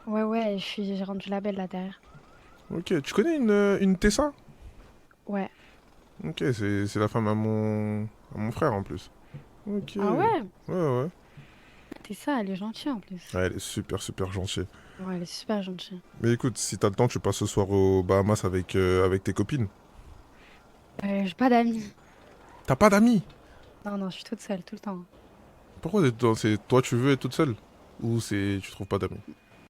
Ouais, ouais, j'ai rendu la belle là derrière. Ok, tu connais une Tessa? Ouais. Ok, c'est la femme à mon frère en plus. Ok, Ah ouais, ouais? ouais. T'es ça, elle est gentille en plus. Ouais, elle est super, super gentille. Ouais, elle est super gentille. Mais écoute, si t'as le temps, tu passes ce soir aux Bahamas avec tes copines. J'ai pas d'amis. T'as pas d'amis? Non, non, je suis toute seule tout le temps. Pourquoi c'est toi, tu veux être toute seule? Ou tu trouves pas d'amis?